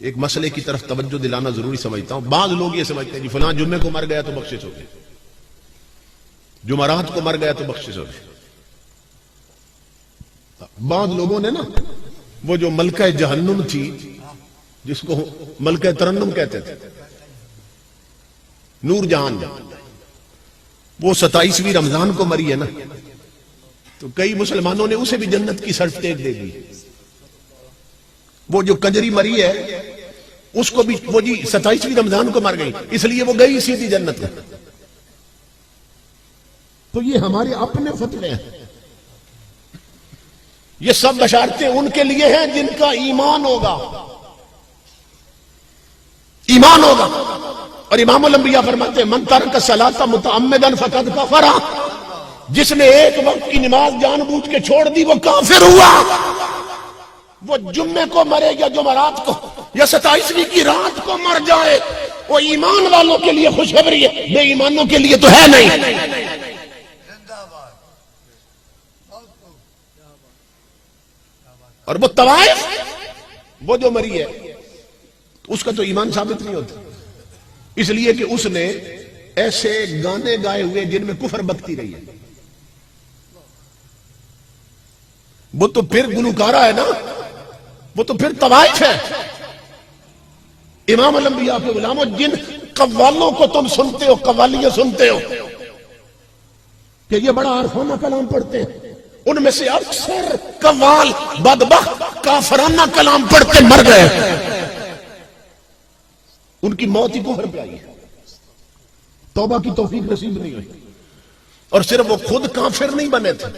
ایک مسئلے کی طرف توجہ دلانا ضروری سمجھتا ہوں. بعض لوگ یہ سمجھتے ہیں جی فلاں جمعے کو مر گیا تو بخشش ہو گئی، جمعرات کو مر گیا تو بخشش ہو گئی. بعض لوگوں نے نا وہ جو ملکہ جہنم تھی جس کو ملکہ ترنم کہتے تھے، نور جہان، وہ 27ویں رمضان کو مری ہے نا، تو کئی مسلمانوں نے اسے بھی جنت کی سرٹیفکیٹ دے دی. وہ جو کنجری مری ہے اس کو بھی وہ جی 27ویں رمضان کو مر گئی، اس لیے وہ گئی سیدھی جنت میں. تو یہ ہمارے اپنے فتوے ہیں. یہ سب بشارتیں ان کے لیے ہیں جن کا ایمان ہوگا، ایمان ہوگا. اور امام الانبیاء فرماتے ہیں من ترک الصلاۃ متعمدا فقد کفر، جس نے ایک وقت کی نماز جان بوجھ کے چھوڑ دی وہ کافر ہوا. وہ جمعے کو مرے یا جمعرات کو یا 27ویں کی رات کو مر جائے، وہ ایمان والوں کے لیے خوشخبری ہے، بے ایمانوں کے لیے تو ہے نہیں. اور وہ طوائف وہ جو مری ہے اس کا تو ایمان ثابت نہیں ہوتا، اس لیے کہ اس نے ایسے گانے گائے ہوئے جن میں کفر بکتی رہی ہے. وہ تو پھر گلوکارہ ہے نا، وہ تو پھر طوائف ہے. امام الانبیاء کے غلاموں، جن قوالوں کو تم سنتے ہو، قوالیاں سنتے ہو کہ یہ بڑا عارفانہ کلام پڑھتے ہیں، ان میں سے اکثر قوال بدبخت کافرانہ کلام پڑھتے مر گئے. ان کی موت ہی کفر پہ آئی ہے، توبہ کی توفیق نصیب نہیں ہوئی. اور صرف وہ خود کافر نہیں بنے تھے،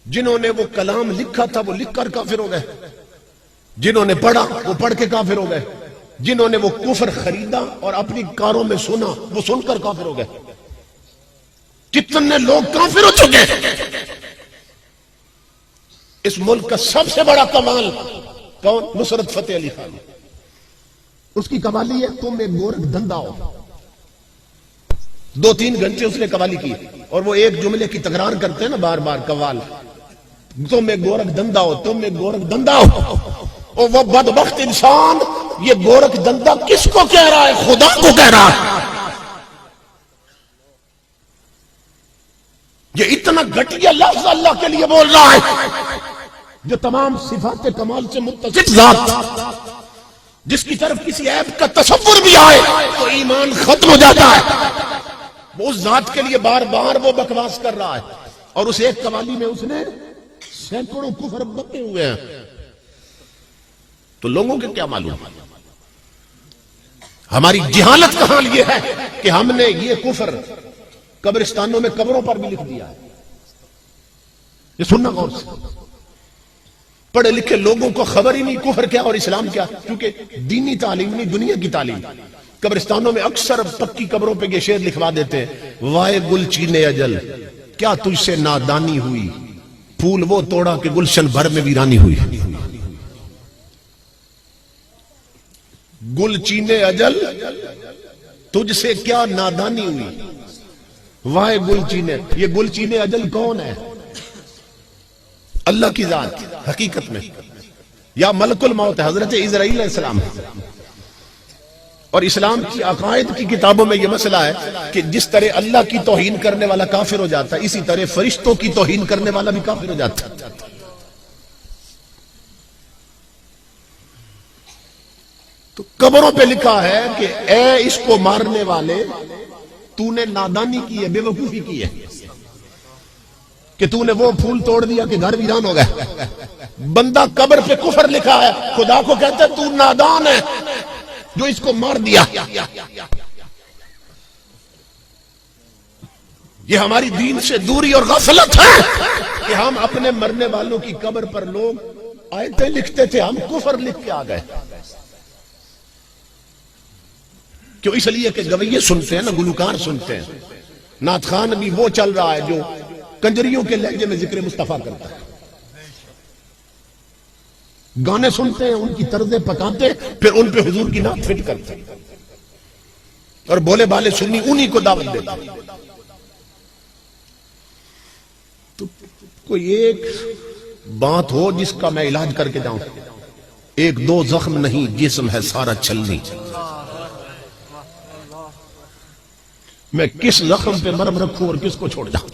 جنہوں نے وہ کلام لکھا تھا وہ لکھ کر کافر ہو گئے، جنہوں نے پڑھا وہ پڑھ کے کافر ہو گئے، جنہوں نے وہ کفر خریدا اور اپنی کاروں میں سنا وہ سن کر کافر ہو گئے. کتنے لوگ کافر ہو چکے ہیں. اس ملک کا سب سے بڑا کمال کون؟ نصرت فتح علی خان. اس کی قوالی ہے تم ایک گورکھ دھندا ہو. 2-3 گھنٹے اس نے قوالی کی اور وہ ایک جملے کی تکرار کرتے ہیں نا بار بار قوال، تم ایک گورکھ دھندا ہو، تم ایک گورکھ دھندا ہو. اور وہ بدبخت انسان یہ گورکھ دھندا کس کو کہہ رہا ہے؟ خدا کو کہہ رہا ہے. یہ اتنا گھٹیا لفظ اللہ کے لیے بول رہا ہے جو تمام صفات کمال سے متصف ذات، جس کی طرف کسی عیب کا تصور بھی آئے تو ایمان ختم ہو جاتا ہے. وہ اس ذات کے لیے بار بار وہ بکواس کر رہا ہے، اور اس ایک قوالی میں اس نے سینکڑوں کفر بکے ہوئے ہیں. تو لوگوں کے کیا معلوم؟ ہماری جہالت کا حال یہ ہے کہ ہم نے یہ کفر قبرستانوں میں قبروں پر بھی لکھ دیا ہے. یہ سننا غور سے. پڑھے لکھے لوگوں کو خبر ہی نہیں کفر کیا اور اسلام کیا، کیونکہ دینی تعلیم نہیں، دنیا کی تعلیم. قبرستانوں میں اکثر پکی قبروں پہ یہ شعر لکھوا دیتے ہیں، وائے گل چینے اجل کیا تجھ سے نادانی ہوئی، پھول وہ توڑا کہ گلشن بھر میں ویرانی ہوئی. گل چینے اجل تجھ سے کیا نادانی ہوئی، وائے گل چینے. یہ گل چینے اجل کون ہے؟ اللہ کی ذات حقیقت میں، یا ملک الموت ہے، حضرت عزرائیل علیہ السلام. اور اسلام کی عقائد کی کتابوں میں یہ مسئلہ ہے کہ جس طرح اللہ کی توہین کرنے والا کافر ہو جاتا ہے، اسی طرح فرشتوں کی توہین کرنے والا بھی کافر ہو جاتا ہے. تو قبروں پہ لکھا ہے کہ اے اس کو مارنے والے، تو نے نادانی کی ہے، بے وقوفی کی ہے کہ تو نے وہ پھول توڑ دیا کہ گھر ویران ہو گئے. بندہ قبر پہ کفر لکھا ہے، خدا کو کہتا ہے تو نادان ہے جو اس کو مار دیا. یہ ہماری دین سے دوری اور غفلت ہے کہ ہم اپنے مرنے والوں کی قبر پر لوگ آیتیں لکھتے تھے، ہم کفر لکھ کے آ گئے. کیوں؟ اس لیے کہ گویے سنتے ہیں نا، گلوکار سنتے ہیں. نعت خان بھی وہ چل رہا ہے جو کنجریوں کے لہجے میں ذکر مصطفیٰ کرتا ہے. گانے سنتے ہیں، ان کی طرزیں پکاتے، پھر ان پہ حضور کی نعت فٹ کرتے ہیں، اور بولے بالے سنی انہی کو دعوت دیتے ہیں. تو کوئی ایک بات ہو جس کا میں علاج کر کے جاؤں. ایک دو زخم نہیں جسم ہے سارا چھلنی. میں کس زخم پہ مرم رکھوں اور کس کو چھوڑ جاؤں؟